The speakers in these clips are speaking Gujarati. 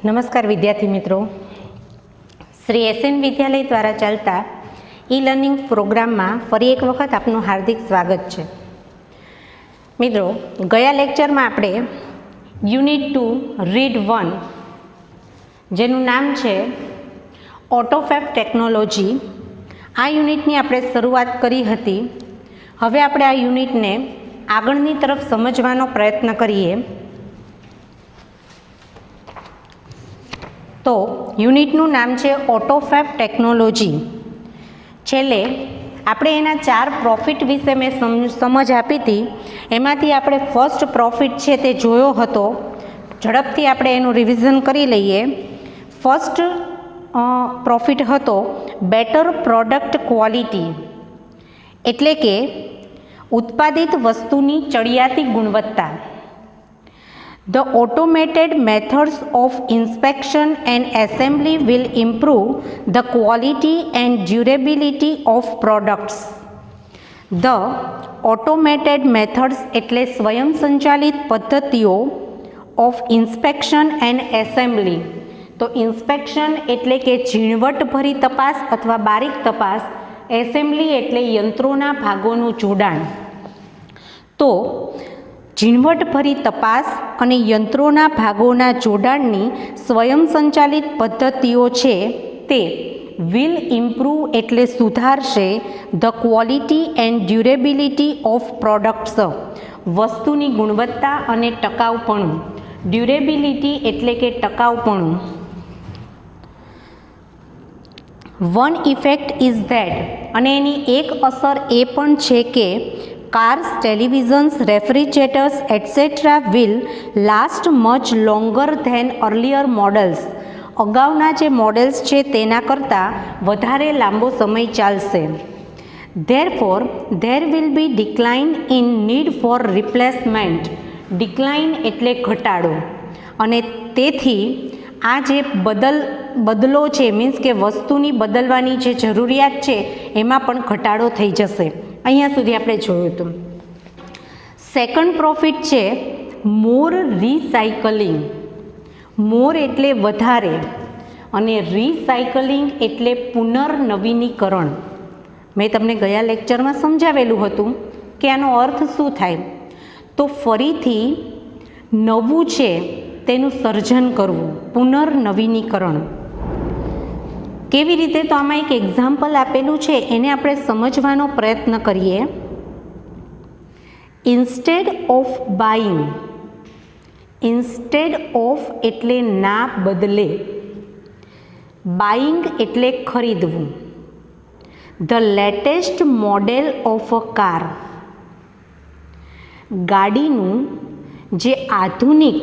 નમસ્કાર વિદ્યાર્થી મિત્રો, શ્રી એસએન વિદ્યાલય દ્વારા ચાલતા ઈ લર્નિંગ પ્રોગ્રામમાં ફરી એક વખત આપનું હાર્દિક સ્વાગત છે. મિત્રો, ગયા લેક્ચરમાં આપણે યુનિટ 2 રીડ 1 જેનું નામ છે ઓટોફેબ ટેકનોલોજી, આ યુનિટની આપણે શરૂઆત કરી હતી. હવે આપણે આ યુનિટને આગળની તરફ સમજવાનો પ્રયત્ન કરીએ. તો યુનિટનું નામ છે ઓટોફેબ ટેકનોલોજી. છેલ્લે આપણે એના 4 પ્રોફિટ વિશે મેં સમજ આપી હતી. એમાંથી આપણે ફર્સ્ટ પ્રોફિટ છે તે જોયો હતો. ઝડપથી આપણે એનું રિવિઝન કરી લઈએ. ફર્સ્ટ પ્રોફિટ હતો બેટર પ્રોડક્ટ ક્વોલિટી, એટલે કે ઉત્પાદિત વસ્તુની ચડિયાતી ગુણવત્તા. The automated methods of inspection and assembly will improve the quality and durability of products. The automated methods એટલે સ્વયં સંચાલિત પદ્ધતિઓ of inspection and assembly. તો ઇન્સ્પેક્શન એટલે કે ઝીણવટભરી તપાસ અથવા બારીક તપાસ, એસેમ્બલી એટલે યંત્રોના ભાગોનું જોડાણ. તો ઝીણવટભરી તપાસ અને યંત્રોના ભાગોના જોડાણની સ્વયં સંચાલિત પદ્ધતિઓ છે તે વિલ ઇમ્પ્રૂવ એટલે સુધારશે the quality and durability of products, વસ્તુની ગુણવત્તા અને ટકાઉપણું. ડ્યુરેબિલિટી એટલે કે ટકાઉપણું. વન ઇફેક્ટ ઇઝ ધેટ, અને એની એક અસર એ પણ છે કે cars, televisions, refrigerators, etc. will last much longer than earlier models. અગાઉના જે મોડેલ્સ છે તેના કરતાં વધારે લાંબો સમય ચાલશે. Therefore, there will be decline in need for replacement. Decline એટલે ઘટાડો, અને તેથી આ જે બદલો છે, મીન્સ કે વસ્તુની બદલવાની જે જરૂરિયાત છે એમાં પણ ઘટાડો થઈ જશે. અહીંયા સુધી આપણે જોયું હતું. સેકન્ડ પ્રોફિટ છે મોર રિસાયકલિંગ. મોર એટલે વધારે અને રિસાયકલિંગ એટલે પુનર્નવીનીકરણ. મેં તમને ગયા લેક્ચરમાં સમજાવેલું હતું કે આનો અર્થ શું થાય. તો ફરીથી નવું છે તેનું સર્જન કરવું, પુનર્નવીનીકરણ. કેવી રીતે? તો આમાં એક એક્ઝામ્પલ આપેલું છે, એને આપણે સમજવાનો પ્રયત્ન કરીએ. Instead of buying, instead of એટલે ના બદલે, બાઇંગ એટલે ખરીદવું. The latest model of a car, ગાડીનું જે આધુનિક,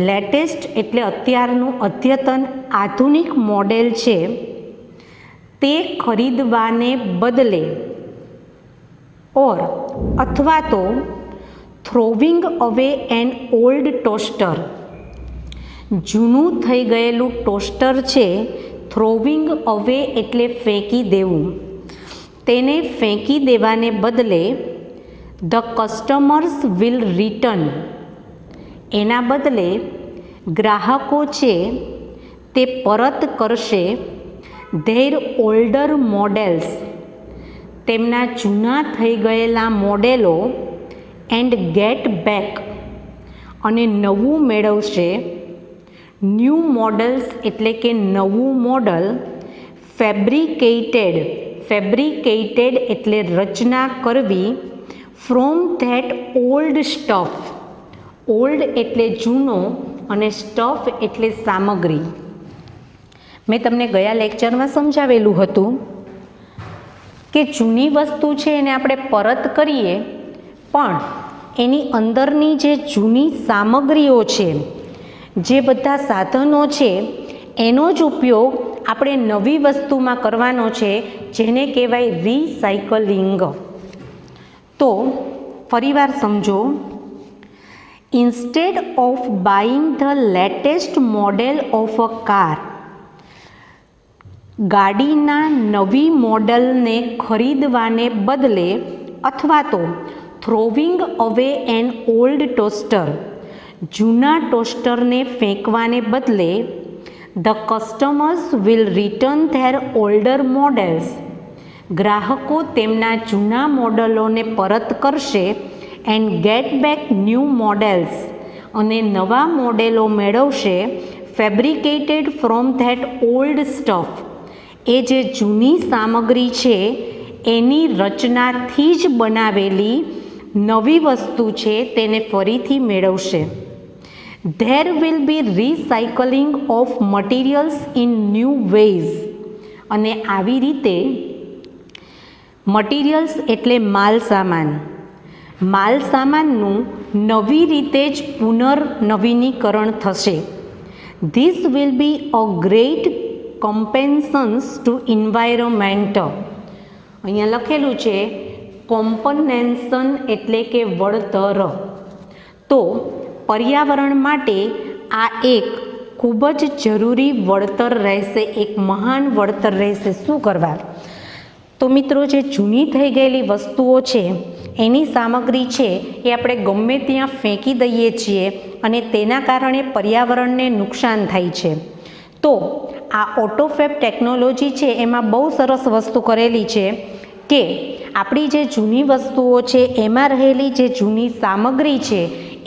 લેટેસ્ટ એટલે અત્યારનું અદ્યતન આધુનિક મોડેલ છે તે ખરીદવાને બદલે, ઓર અથવા તો થ્રોવિંગ અવે એન ઓલ્ડ ટોસ્ટર, જૂનું થઈ ગયેલું ટોસ્ટર છે, થ્રોવિંગ અવે એટલે ફેંકી દેવું, તેને ફેંકી દેવાને બદલે ધ કસ્ટમર્સ વિલ રિટર્ન, એના બદલે ગ્રાહકો છે તે પરત કરશે ધેર ઓલ્ડર મોડેલ્સ, તેમના જૂના થઈ ગયેલા મોડેલો, એન્ડ ગેટ બેક, અને નવું મેળવશે ન્યૂ મોડલ્સ એટલે કે નવું મોડલ, ફેબ્રિકેટેડ, ફેબ્રિકેટેડ એટલે રચના કરવી, from that old stuff, old એટલે જૂનો અને સ્ટફ એટલે સામગ્રી. મેં તમને ગયા લેક્ચરમાં સમજાવેલું હતું કે જૂની વસ્તુ છે એને આપણે પરત કરીએ, પણ એની અંદરની જે જૂની સામગ્રીઓ છે, જે બધા સાધનો છે, એનો જ ઉપયોગ આપણે નવી વસ્તુમાં કરવાનો છે, જેને કહેવાય રિસાયકલિંગ. તો ફરીવાર સમજો. Instead of buying the latest model of a car, ગાડીના નવી મોડલને ખરીદવાને બદલે, અથવા તો થ્રોવિંગ અવે એન ઓલ્ડ ટોસ્ટર, જૂના ટોસ્ટરને ફેંકવાને બદલે the customers will return their older models. ગ્રાહકો તેમના જૂના મોડલોને પરત કરશે and get back new models, અને નવા મોડેલો મેળવશે fabricated from that old stuff. એ જે જૂની સામગ્રી છે એની રચનાથી જ બનાવેલી નવી વસ્તુ છે તેને ફરીથી મેળવશે. There will be recycling of materials in new ways. અને આવી રીતે મટીરિયલ્સ એટલે માલ સામાન, માલ સામાનનું નવી રીતે જ પુનર્નવીનીકરણ થશે. This will be a great compensations to environment. અહીંયા લખેલું છે કોમ્પન્સેશન એટલે કે વળતર. તો પર્યાવરણ માટે આ એક ખૂબ જ જરૂરી વળતર રહેશે, એક મહાન વળતર રહેશે. શું કરવા? તો મિત્રો, જે જૂની થઈ ગયેલી વસ્તુઓ છે એની સામગ્રી છે એ આપણે ગમે ત્યાં ફેંકી દઈએ છીએ અને તેના કારણે પર્યાવરણને નુકસાન થાય છે. તો આ ઓટોફેબ ટેકનોલોજી છે એમાં બહુ સરસ વસ્તુ કરેલી છે કે આપણી જે જૂની વસ્તુઓ છે એમાં રહેલી જે જૂની સામગ્રી છે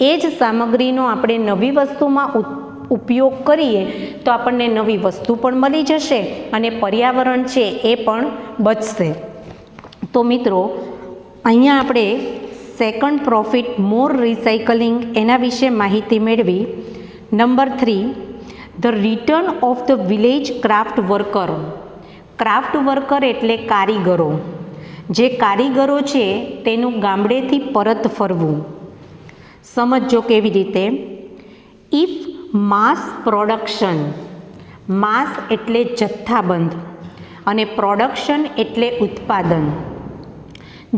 એ જ સામગ્રીનો આપણે નવી વસ્તુમાં ઉપયોગ કરીએ તો આપણને નવી વસ્તુ પણ મળી જશે અને પર્યાવરણ છે એ પણ બચશે. તો મિત્રો, અહીંયા આપણે સેકન્ડ પ્રોફિટ મોર રિસાયકલિંગ એના વિશે માહિતી મેળવી. Number 3, the return of the village craft worker. Craft worker એટલે કારીગરો. જે કારીગરો છે તેનું ગામડેથી પરત ફરવું. સમજો કેવી રીતે. ઇફ માસ પ્રોડક્શન, માસ એટલે જથ્થાબંધ અને પ્રોડક્શન એટલે ઉત્પાદન.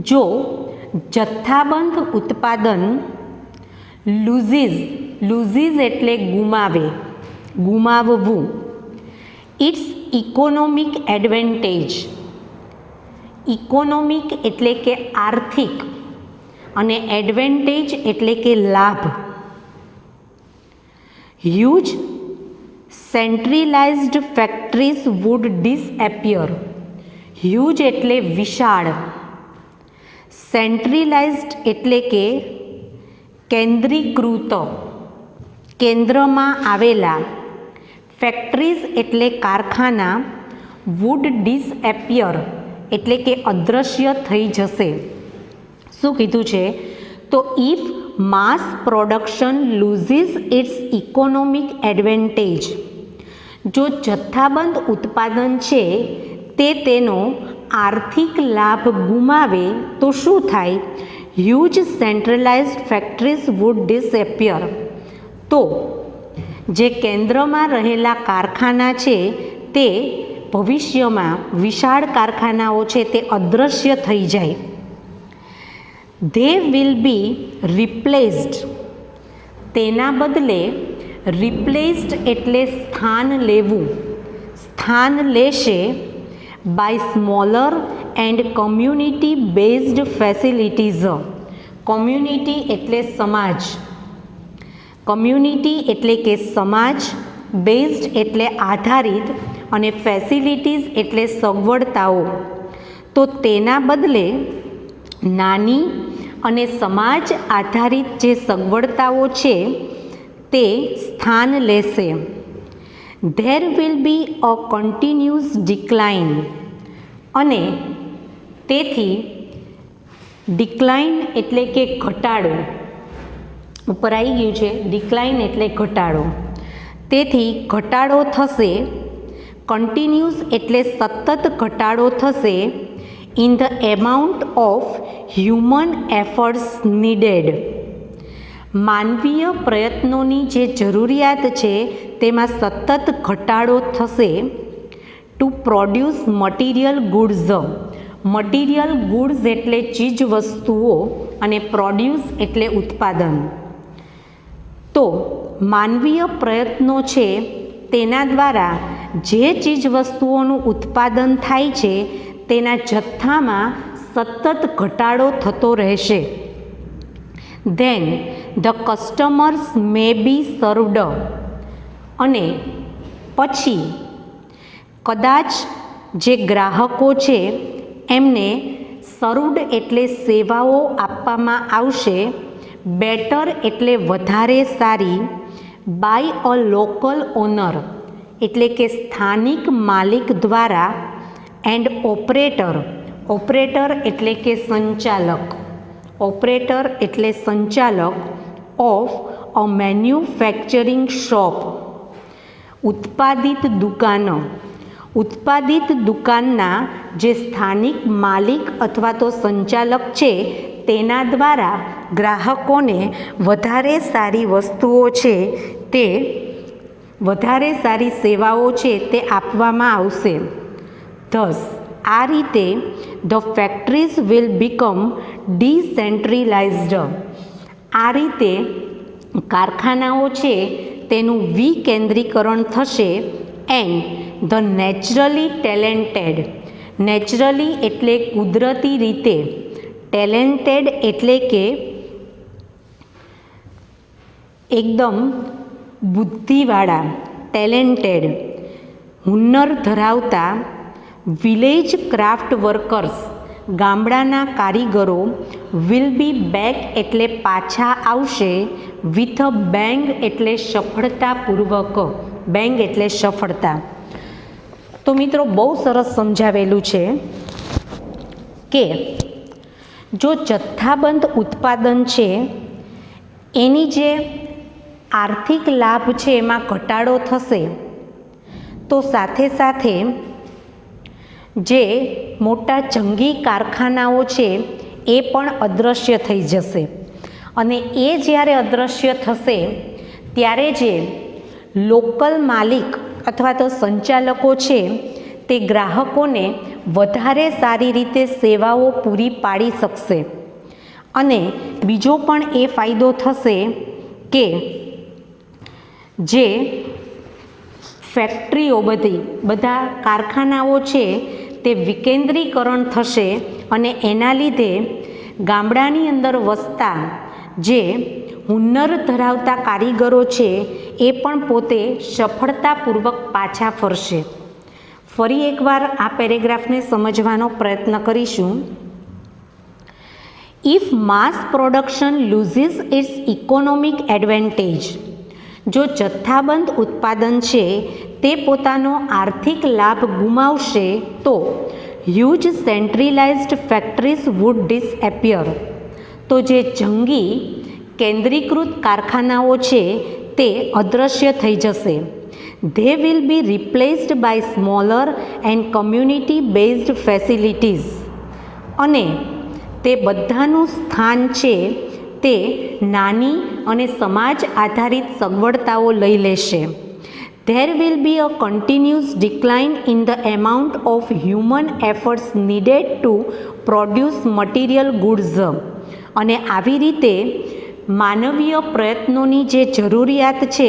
જો જથ્થાબંધ ઉત્પાદન લૂઝીસ એટલે ગુમાવે, ગુમાવવું. Its economic advantage. ઇકોનોમિક એટલે કે આર્થિક અને એડવાન્ટેજ એટલે કે લાભ. Huge centralised factories would disappear. Huge એટલે વિશાળ, સેન્ટ્રલાઇઝ્ડ એટલે કે કેન્દ્રીકૃત, કેન્દ્રમાં આવેલા. ફેક્ટરીઝ એટલે કારખાના. વુડ ડિસએપિયર એટલે કે અદૃશ્ય થઈ જશે. શું કીધું છે? તો if mass production loses its economic advantage. જો જથ્થાબંધ ઉત્પાદન છે તે તેનો આર્થિક લાભ ગુમાવે તો શું થાય? Huge centralised factories would disappear. તો જે કેન્દ્રમાં રહેલા કારખાના છે તે ભવિષ્યમાં વિશાળ કારખાનાઓ છે તે અદૃશ્ય થઈ જાય. They will be replaced. તેના બદલે રિપ્લેસ્ડ એટલે સ્થાન લેવું, સ્થાન લેશે by smaller and community based facilities. Community એટલે સમાજ, કમ્યુનિટી એટલે કે સમાજ, બેઝડ એટલે આધારિત અને ફેસિલિટીઝ એટલે સગવડતાઓ. તો તેના બદલે નાની અને સમાજ આધારિત જે સગવડતાઓ છે તે સ્થાન લેશે. There will be a continuous decline. અને તેથી ડિક્લાઇન એટલે કે ઘટાડો, ઉપર આવી ગયું છે ડિક્લાઇન એટલે ઘટાડો. તેથી ઘટાડો થશે. કન્ટિન્યુઅસ એટલે સતત ઘટાડો થશે in the amount of human efforts needed. માનવીય પ્રયત્નોની જે જરૂરિયાત છે તેમાં સતત ઘટાડો થશે. To produce material goods. Material goods એટલે ચીજ વસ્તુઓ અને પ્રોડ્યુસ એટલે ઉત્પાદન. તો માનવીય પ્રયત્નો છે તેના દ્વારા જે ચીજ વસ્તુઓનું ઉત્પાદન થાય છે તેના જથ્થામાં સતત ઘટાડો થતો રહેશે. Then the customers may be served, અને પછી કદાચ જે ગ્રાહકો છે એમને સર્વડ એટલે સેવાઓ આપવામાં આવશે, બેટર એટલે વધારે સારી, બાય અ લોકલ ઓનર એટલે કે સ્થાનિક માલિક દ્વારા, એન્ડ ઓપરેટર, ઓપરેટર એટલે કે સંચાલક, ઓપરેટર એટલે સંચાલક, ઓફ અ મેન્યુફેક્ચરિંગ શોપ, ઉત્પાદિત દુકાનો, ઉત્પાદિત દુકાનના જે સ્થાનિક માલિક અથવા તો સંચાલક છે તેના દ્વારા ગ્રાહકોને વધારે સારી વસ્તુઓ છે તે, વધારે સારી સેવાઓ છે તે આપવામાં આવશે. ધસ આ રીતે the factories will become decentralised, આ રીતે કારખાનાઓ છે તેનું વિકેન્દ્રીકરણ થશે. And the naturally talented, naturally એટલે કુદરતી રીતે, ટેલેન્ટેડ એટલે કે એકદમ બુદ્ધિવાળા, ટેલેન્ટેડ, હુન્નર ધરાવતા વિલેજ ક્રાફ્ટ વર્કર્સ, ગામડાના કારીગરો, વિલ બી બેક એટલે પાછા આવશે, વિથ અ બેંગ એટલે સફળતાપૂર્વક, બેંગ એટલે સફળતા. તો મિત્રો બહુ સરસ સમજાવેલું છે કે જો જથ્થાબંધ ઉત્પાદન છે એની જે આર્થિક લાભ છે એમાં ઘટાડો થશે, તો સાથે સાથે જે મોટા જંગી કારખાનાઓ છે એ પણ અદૃશ્ય થઈ જશે, અને એ જ્યારે અદૃશ્ય થશે ત્યારે જે લોકલ માલિક અથવા તો સંચાલકો છે તે ગ્રાહકોને વધારે સારી રીતે સેવાઓ પૂરી પાડી શકશે. અને બીજો પણ એ ફાયદો થશે કે જે ફેક્ટરીઓ બધા કારખાનાઓ છે તે વિકેન્દ્રીકરણ થશે, અને એના લીધે ગામડાની અંદર વસતા જે હુન્નર ધરાવતા કારીગરો છે એ પણ પોતે સફળતાપૂર્વક પાછા ફરશે. ફરી એકવાર આ પેરેગ્રાફને સમજવાનો પ્રયત્ન કરીશું. If mass production loses its economic advantage, જો જથ્થાબંધ ઉત્પાદન છે તે પોતાનો આર્થિક લાભ ગુમાવશે તો huge centralised factories would disappear, તો જે જંગી કેન્દ્રીકૃત કારખાનાઓ છે તે અદૃશ્ય થઈ જશે. They will be replaced by smaller and community based facilities, અને તે બધાનું સ્થાન છે તે નાની અને સમાજ આધારિત સગવડતાઓ લઈ લેશે. There will be a continuous decline in the amount of human efforts needed to produce material goods, અને આવી રીતે માનવીય પ્રયત્નોની જે જરૂરિયાત છે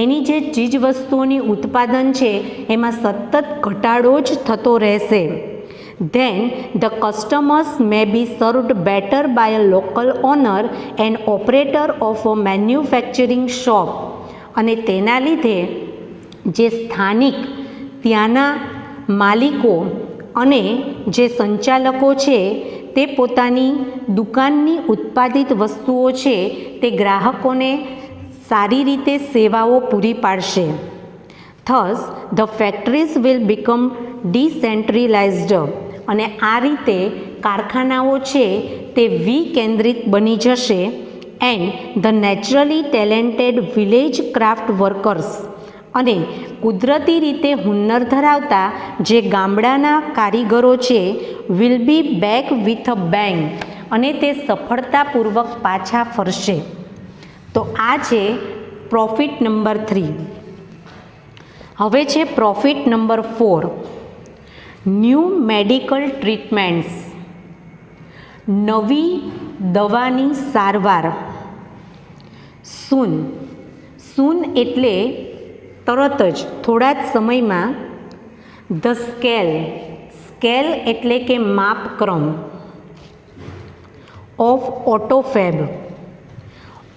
એની જે ચીજવસ્તુઓની ઉત્પાદન છે એમાં સતત ઘટાડો જ થતો રહેશે. Then the customers may be served better by a local owner and operator of a manufacturing shop, અને તેના લીધે જે સ્થાનિક ત્યાંના માલિકો અને જે સંચાલકો છે તે પોતાની દુકાનની ઉત્પાદિત વસ્તુઓ છે તે ગ્રાહકોને સારી રીતે સેવાઓ પૂરી પાડશે. Thus the factories will become decentralised, અને આ રીતે કારખાનાઓ છે તે વિકેન્દ્રિત બની જશે. And the naturally talented village craft workers, અને કુદરતી રીતે હુન્નર ધરાવતા જે ગામડાના કારીગરો છે will be back with a bang, અને તે સફળતાપૂર્વક પાછા ફરશે. તો આ છે પ્રોફિટ નંબર 3. હવે છે profit number 4, new medical treatments, નવી દવાની સારવાર. સૂન, સૂન એટલે તરત જ, થોડા જ સમયમાં. ધ સ્કેલ, સ્કેલ એટલે કે માપક્રમ. ઓફ ઓટોફેબ,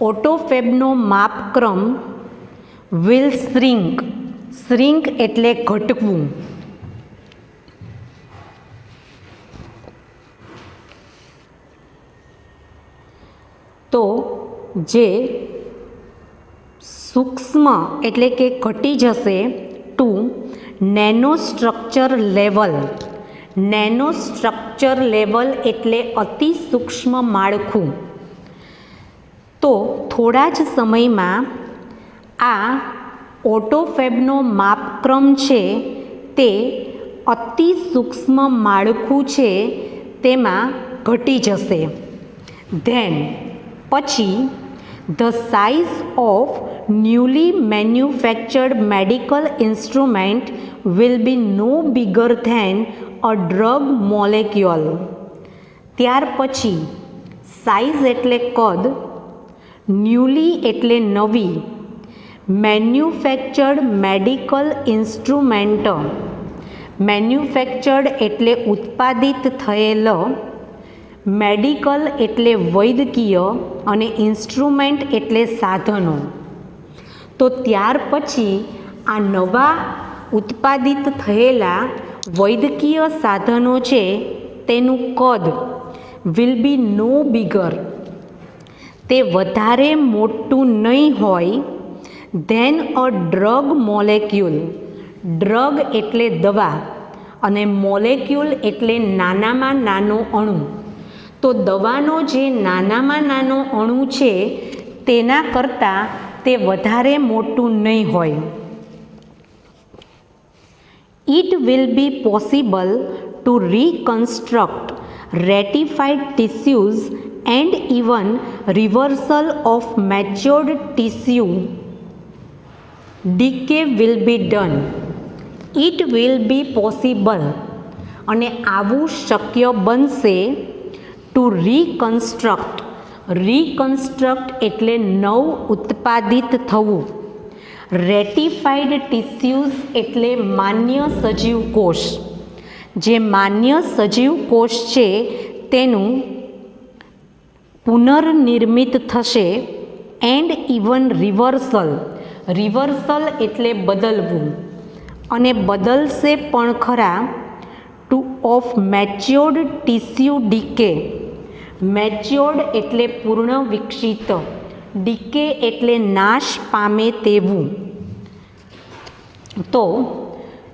ઓટોફેબનો માપક્રમ વિલ શ્રિંક. શ્રિંક એટલે ઘટવું. તો જે સૂક્ષ્મ એટલે કે ઘટી જશે to nano structure level. Nano structure level એટલે અતિ સૂક્ષ્મ માળખું. તો થોડા જ સમયમાં આ ઓટોફેબનો માપક્રમ છે તે અતિ સૂક્ષ્મ માળખું છે તેમાં ઘટી જશે. ધેન પછી the size of newly manufactured medical instrument will be no bigger than a drug molecule. ત્યાર પછી સાઇઝ એટલે કદ, ન્યૂલી એટલે નવી, મેન્યુફેક્ચર્ડ મેડિકલ ઇન્સ્ટ્રુમેન્ટ. મેન્યુફેક્ચર્ડ એટલે ઉત્પાદિત થયેલ, મેડિકલ એટલે વૈદ્યકીય અને ઇન્સ્ટ્રુમેન્ટ એટલે સાધનો. તો ત્યાર પછી આ નવા ઉત્પાદિત થયેલા વૈદ્યકીય સાધનો છે તેનું કદ વિલ બી નો બિગર, તે વધારે મોટું નહીં હોય, than a drug molecule. Drug એટલે દવા અને મોલેક્યુલ એટલે નાનામાં નાનો અણુ. તો દવાનો જે નાનામાં નાનો અણુ છે તેના કરતાં તે વધારે મોટું નહીં હોય. It will be possible to reconstruct ratified tissues and even reversal of matured tissue decay will be done. It will be possible અને આવું શક્ય બનશે ટુ રીકન્સ્ટ્રક્ટ. રીકન્સ્ટ્રક્ટ એટલે નવ ઉત્પાદિત થવું. રેટિફાઈડ ટિશ્યુઝ એટલે માન્ય સજીવ કોષ. જે માન્ય સજીવ કોષ છે તેનું પુનર્નિર્મિત થશે. And even reversal. રિવર્સલ એટલે બદલવું અને બદલશે પણ ખરા two of matured tissue decay. Matured એટલે પૂર્ણ વિકસિત, ડીકે એટલે નાશ પામે તેવું. તો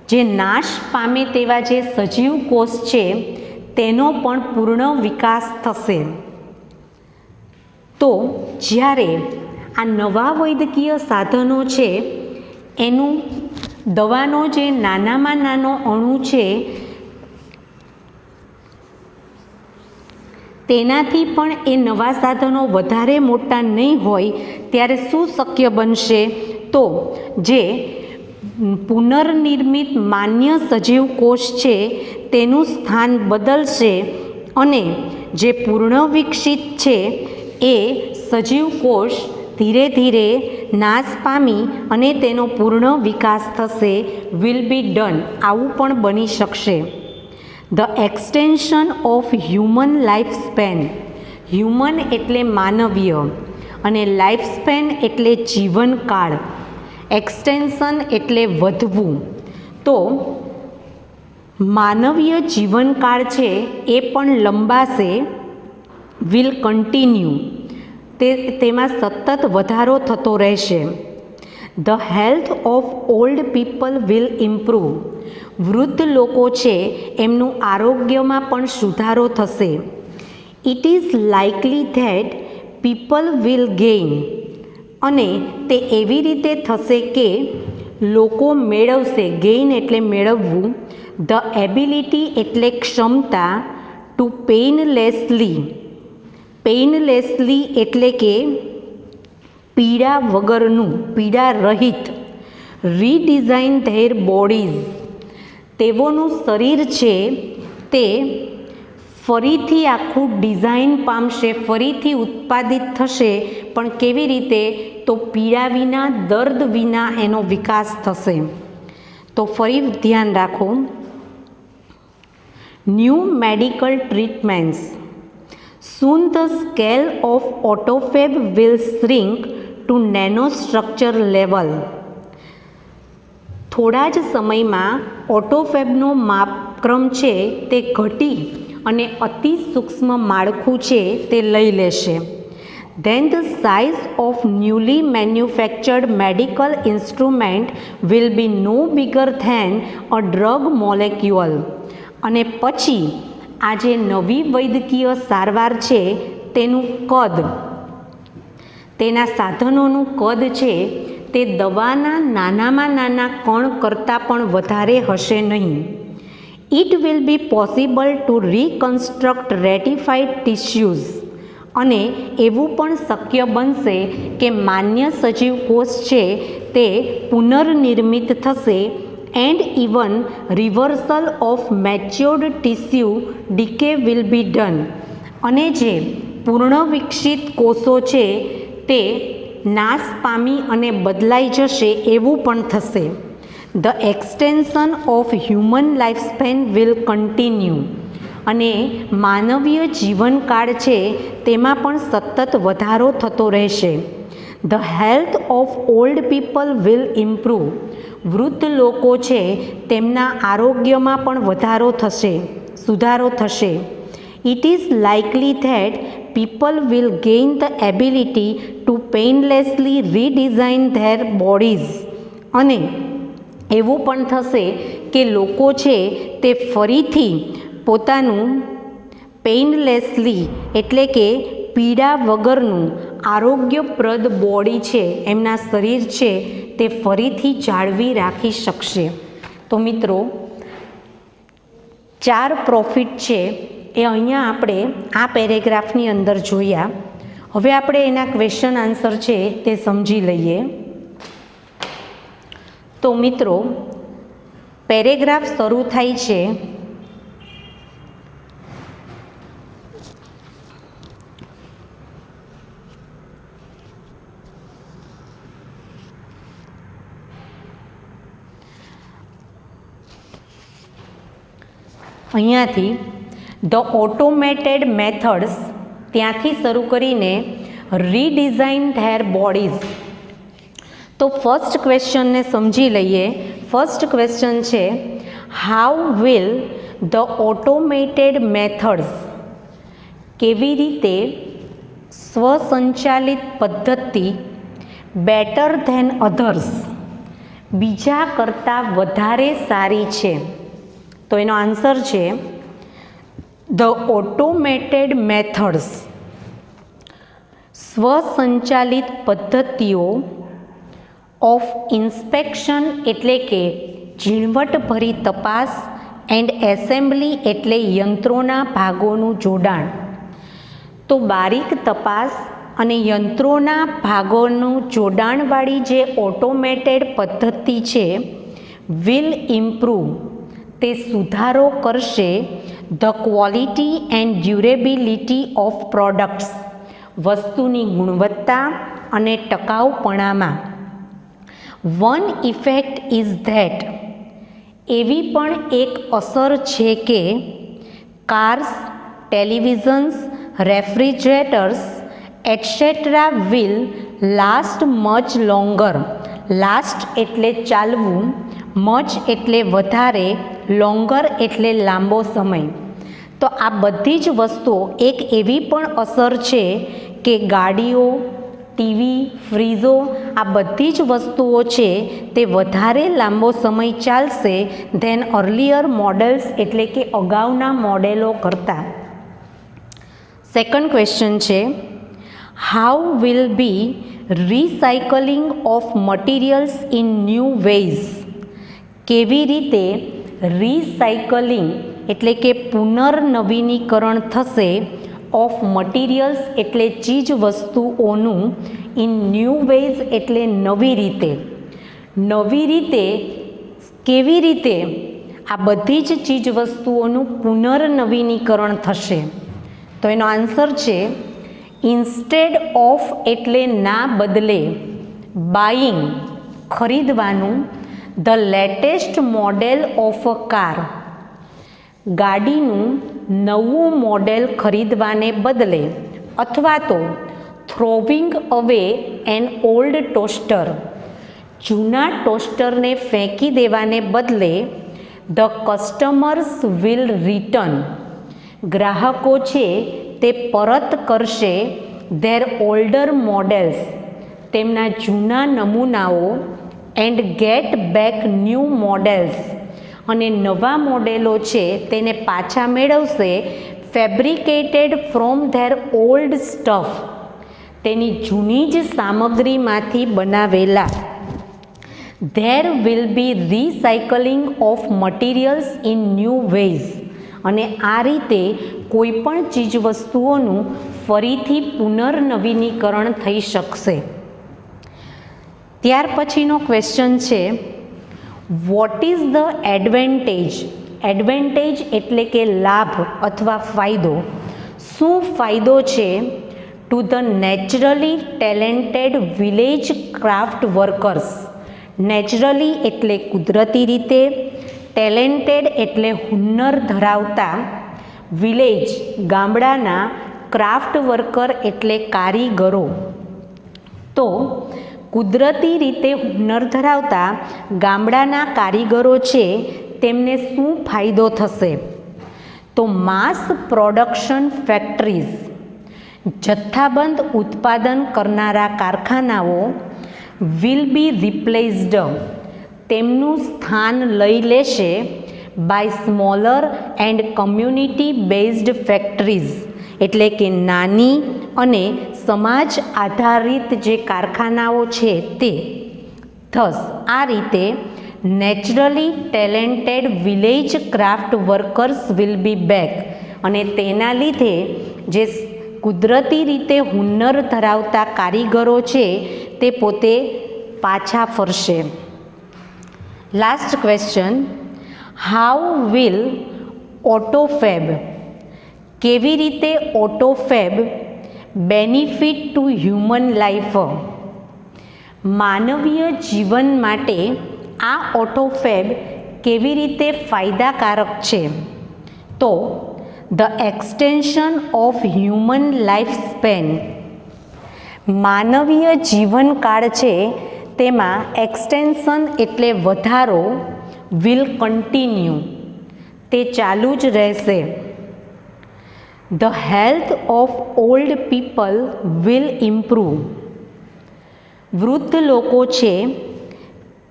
જે નાશ પામે તેવા જે સજીવ કોષ છે તેનો પણ પૂર્ણ વિકાસ થશે. તો જ્યારે આ નવા વૈદ્યકીય સાધનો છે એનું દવાનો જે નાનામાં નાનો અણુ છે તેનાથી પણ એ નવા સાધનો વધારે મોટા નહીં હોય ત્યારે શું શક્ય બનશે? તો જે પુનર્નિર્મિત માન્ય સજીવ કોષ છે તેનું સ્થાન બદલશે અને જે પૂર્ણ વિકસિત છે એ સજીવ કોષ ધીરે ધીરે નાશ પામી અને તેનો પૂર્ણ વિકાસ થશે. Will be done. આવું પણ બની શકશે. The extension of human life span. Human એટલે માનવીય અને લાઈફ સ્પેન એટલે જીવનકાળ. એક્સટેન્શન એટલે વધવું. તો માનવીય જીવનકાળ છે એ પણ લંબાશે. Will continue. તેમાં સતત વધારો થતો રહેશે. The health of old people will improve. વૃદ્ધ લોકો છે એમનું આરોગ્યમાં પણ સુધારો થશે. It is likely that people will gain. અને તે એવી રીતે થશે કે લોકો મેળવશે. ગેઇન એટલે મેળવવું. ધ એબિલિટી એટલે ક્ષમતા ટુ પેઇનલેસલી. પેઇનલેસલી એટલે કે પીડા વગરનું, પીડા રહિત. રીડિઝાઇન ધેર બોડીઝ. તેઓનું શરીર છે તે ફરીથી આખું ડિઝાઇન પામશે, ફરીથી ઉત્પાદિત થશે. પણ કેવી રીતે? તો પીડા વિના, દર્દ વિના એનો વિકાસ થશે. તો ફરી ધ્યાન રાખો. New medical treatments. Soon the scale of AutoFab will shrink to nanostructure level. થોડા જ સમયમાં ઓટોફેબનો માપક્રમ છે તે ઘટી અને અતિ સૂક્ષ્મ માળખું છે તે લઈ લેશે. Then the size of newly manufactured medical instrument will be no bigger than a drug molecule. અને પછી આ જે નવી વૈદ્યકીય સારવાર છે તેનું કદ, તેના સાધનોનું કદ છે તે દવાના નાનામાં નાના કણ કરતાં પણ વધારે હશે નહીં. It will be possible to reconstruct ratified tissues. અને એવું પણ શક્ય બનશે કે માન્ય સજીવ કોષ છે તે પુનર્નિર્મિત થશે. And even reversal of matured tissue decay will be done. અને જે પૂર્ણ વિકસિત કોષો છે તે નાશ પામી અને બદલાઈ જશે એવું પણ થશે. The extension of human lifespan will continue. અને માનવીય જીવનકાળ છે તેમાં પણ સતત વધારો થતો રહેશે. The health of old people will improve. વૃદ્ધ લોકો છે તેમના આરોગ્યમાં પણ વધારો થશે, સુધારો થશે. It is likely that people will gain the ability to painlessly redesign their bodies. અને એવું પણ થશે કે લોકો છે તે ફરીથી પોતાનું પેઇનલેસલી એટલે કે પીડા વગરનું આરોગ્યપ્રદ બોડી છે, એમના શરીર છે તે ફરીથી જાળવી રાખી શકશે. તો મિત્રો 4 પ્રોફિટ છે એ અહીંયા આપણે આ પેરેગ્રાફની અંદર જોયા. હવે આપણે એના ક્વેશ્ચન આન્સર છે તે સમજી લઈએ. તો મિત્રો પેરેગ્રાફ શરૂ થાય છે અહીંયાથી ધ ઓટોમેટેડ મેથડ્સ ત્યાંથી શરૂ કરીને રીડિઝાઇન ધેર બોડીઝ. તો ફર્સ્ટ ક્વેશ્ચનને સમજી લઈએ. ફર્સ્ટ ક્વેશ્ચન છે how will the automated methods, કેવી રીતે સ્વસંચાલિત પદ્ધતિ બેટર ધેન અધર્સ, બીજા કરતાં વધારે સારી છે. તો એનો આન્સર છે ધ ઓટોમેટેડ મેથડ્સ, સ્વસંચાલિત પદ્ધતિઓ ઓફ ઇન્સ્પેક્શન એટલે કે ઝીણવટભરી તપાસ એન્ડ એસેમ્બલી એટલે યંત્રોના ભાગોનું જોડાણ. તો બારીક તપાસ અને યંત્રોના ભાગોનું જોડાણવાળી જે ઓટોમેટેડ પદ્ધતિ છે વિલ ઇમ્પ્રૂવ, તે સુધારો કરશે the quality and durability of products, વસ્તુની ગુણવત્તા અને ટકાઉપણામાં. વન ઇફેક્ટ ઇઝ ધેટ, એવી પણ એક અસર છે કે cars, televisions, refrigerators etcetera will last much longer. Last એટલે ચાલવું, મચ એટલે વધારે, લોંગર એટલે લાંબો સમય. તો આ બધી જ વસ્તુઓ એક એવી પણ અસર છે કે ગાડીઓ, ટીવી, ફ્રીજો આ બધી જ વસ્તુઓ છે તે વધારે લાંબો સમય ચાલશે ધેન અર્લિયર મોડેલ્સ એટલે કે અગાઉના મોડેલો કરતાં. સેકન્ડ ક્વેશ્ચન છે how will be recycling of materials in new ways, કેવી રીતે રિસાયકલિંગ એટલે કે પુનર્નવીનીકરણ થશે ઓફ મટીરિયલ્સ એટલે ચીજ વસ્તુઓનું, ઇન ન્યૂ વેઝ એટલે નવી રીતે. નવી રીતે કેવી રીતે આ બધી જ ચીજ વસ્તુઓનું પુનર્નવીનીકરણ થશે? તો એનો આન્સર છે ઇન્સ્ટેડ ઓફ એટલે ના બદલે, બાઇંગ ખરીદવાનું, the latest model of a car ગાડીનું નવું મોડેલ ખરીદવાને બદલે અથવા તો થ્રોવિંગ અવે એન ઓલ્ડ ટોસ્ટર, જૂના ટોસ્ટરને ફેંકી દેવાને બદલે ધ કસ્ટમર્સ વિલ રિટર્ન, ગ્રાહકો છે તે પરત કરશે ધેર ઓલ્ડર મોડેલ્સ, તેમના જૂના નમૂનાઓ and get back new models, અને નવા મોડેલો છે તેને પાછા મેળવશે fabricated from their old stuff, તેની જૂની જ સામગ્રીમાંથી બનાવેલા. There will be recycling of materials in new ways, અને આ રીતે કોઈ પણ ચીજવસ્તુઓનું ફરીથી પુનર્નવીનીકરણ થઈ શકશે. ત્યાર પછીનો ક્વેશ્ચન છે, વોટ ઇઝ ધ એડવેન્ટેજ? એડવેન્ટેજ એટલે કે લાભ અથવા ફાયદો. શું ફાયદો છે to the naturally talented village craft workers? Naturally એટલે કુદરતી રીતે, ટેલેન્ટેડ એટલે હુન્નર ધરાવતા, વિલેજ ગામડાના, ક્રાફ્ટ વર્કર એટલે કારીગરો. તો કુદરતી રીતે હુન્નર ધરાવતા ગામડાના કારીગરો છે તેમને શું ફાયદો થશે? તો માસ પ્રોડક્શન ફેક્ટરીઝ, જથ્થાબંધ ઉત્પાદન કરનારા કારખાનાઓ, વિલ બી રિપ્લેસ્ડ, તેમનું સ્થાન લઈ લેશે by smaller and community based factories, એટલે કે નાની અને સમાજ આધારિત જે કારખાનાઓ છે તે. થસ આ રીતે naturally talented village craft workers will be back, અને તેના લીધે જે કુદરતી રીતે હુન્નર ધરાવતા કારીગરો છે તે પોતે પાછા ફરશે. લાસ્ટ ક્વેશ્ચન, હાઉ વિલ ઓટોફેબ, કેવી રીતે ઓટોફેબ બેનિફિટ ટુ હ્યુમન લાઈફ, માનવીય જીવન માટે આ ઓટોફેબ કેવી રીતે ફાયદાકારક છે? તો the extension of human life span, માનવીય જીવનકાળ છે તેમાં એક્સટેન્શન એટલે વધારો, વિલ કન્ટિન્યુ તે ચાલુ જ રહેશે. The health of old people will improve, વૃદ્ધ લોકો છે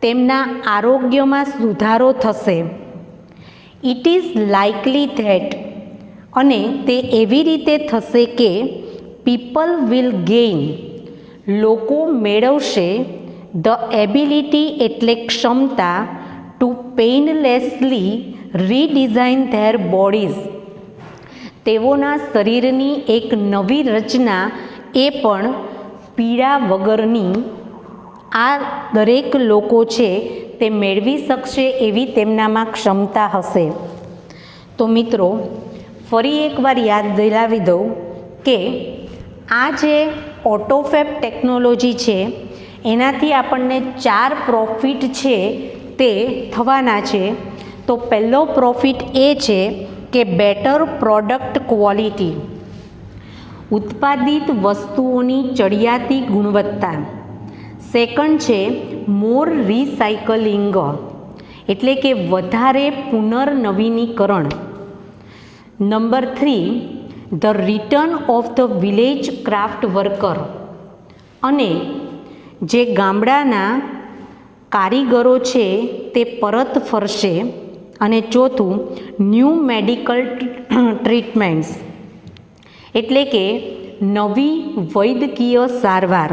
તેમના આરોગ્યમાં સુધારો થશે. ઇટ ઇઝ લાઇકલી ધેટ, અને તે એવી રીતે થશે કે પીપલ વિલ ગેઇન, લોકો મેળવશે, ધ એબિલિટી એટલે ક્ષમતા, ટુ પેઇનલેસલી રીડિઝાઇન ધેર બોડીઝ, તેઓના શરીરની એક નવી રચના એ પણ પીડા વગરની. આ દરેક લોકો છે તે મેળવી શકશે એવી તેમનામાં ક્ષમતા હશે. તો મિત્રો ફરી એકવાર યાદ દિલાવી દઉં કે આ જે ઓટોફેબ ટેકનોલોજી છે એનાથી આપણને 4 પ્રોફિટ છે તે થવાના છે. તો પહેલો પ્રોફિટ એ છે કે બેટર પ્રોડક્ટ ક્વોલિટી, ઉત્પાદિત વસ્તુઓની ચડિયાતી ગુણવત્તા. સેકન્ડ છે મોર રિસાયકલિંગ, એટલે કે વધારે પુનર્નવીનીકરણ. Number 3 the return of the village craft worker, અને જે ગામડાના કારીગરો છે તે પરત ફરશે. અને ચોથું ન્યૂ મેડિકલ ટ્રીટમેન્ટ્સ, એટલે કે નવી વૈદ્યકીય સારવાર.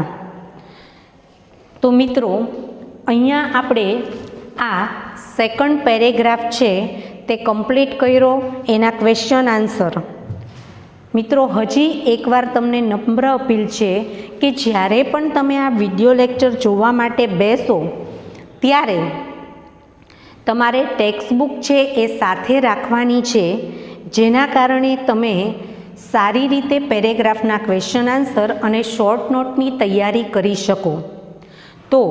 તો મિત્રો અહીંયા આપણે આ સેકન્ડ પેરેગ્રાફ છે તે કમ્પ્લીટ કર્યો, એના ક્વેશ્ચન આન્સર. મિત્રો હજી એકવાર તમને નમ્ર અપીલ છે કે જ્યારે પણ તમે આ વિડીયો લેક્ચર જોવા માટે બેસો ત્યારે તમારે ટેક્સ્ટબુક છે એ સાથે રાખવાની છે, જેના કારણે તમે સારી રીતે પેરેગ્રાફના ક્વેશ્ચન આન્સર અને શોર્ટ નોટની તૈયારી કરી શકો. તો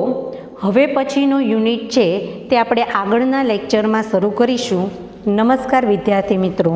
હવે પછીનો યુનિટ છે તે આપણે આગળના લેક્ચરમાં શરૂ કરીશું. નમસ્કાર વિદ્યાર્થી મિત્રો.